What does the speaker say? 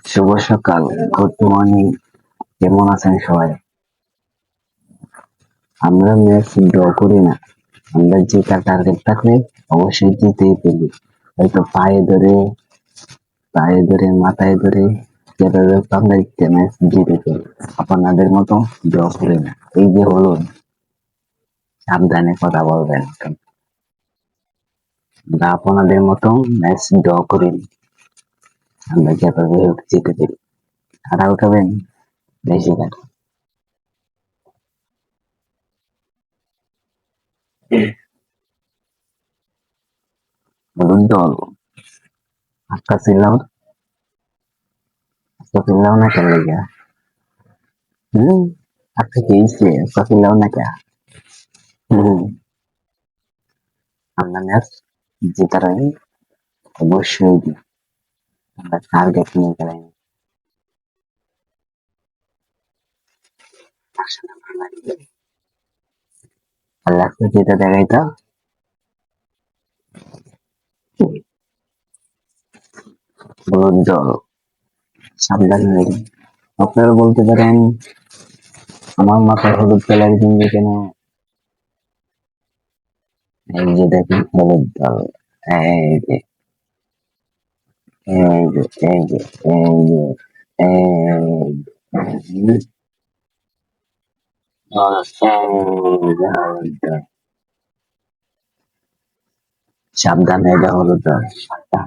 শুভ সকাল, good morning. কেমন আছেন সবাই? আমরা ম্যাচ ড্র করি না। আমরা যেটা টার্গেট থাকলে অবশ্যই জিতেই ফেলি। হয়তো পায়ে ধরে মাথায় ধরে যেভাবে হোক আমরা একটা ম্যাচ জিতে ফেলি। আপনাদের মতো ড্র করি না। এই যে হলো, সাবধানে কথা বলবেন। আমরা আপনাদের মতো ম্যাচ ড্র করিনি। আমরা যেভাবে হোক জিতে ফেলি। আর উঠাবেন বেশি করে। বলুন দল, আজকা চিল্লাও না কেন লেগে? হুম, আজকে কি হয়েছে? আজকা চিল্লাও না কে? হুম, আমরা ম্যাচ জেতার আগে অবশ্যই আমরা টার্গেট নিয়ে গেলাম। আসলে ভালো লাগে। আল্লাহকে যেটা দেখাই তো, বলুন দল, সাবধান হয়ে যান। আপনারা বলতে পারেন আমার মাথায় হলুদ কালার কিনবে কেন? এই যে দেখুন হলুদ দল, এই যে এই যে এই যে এই যে এই যে সাবধান হয়ে যা হলুদ দল, সাবধান।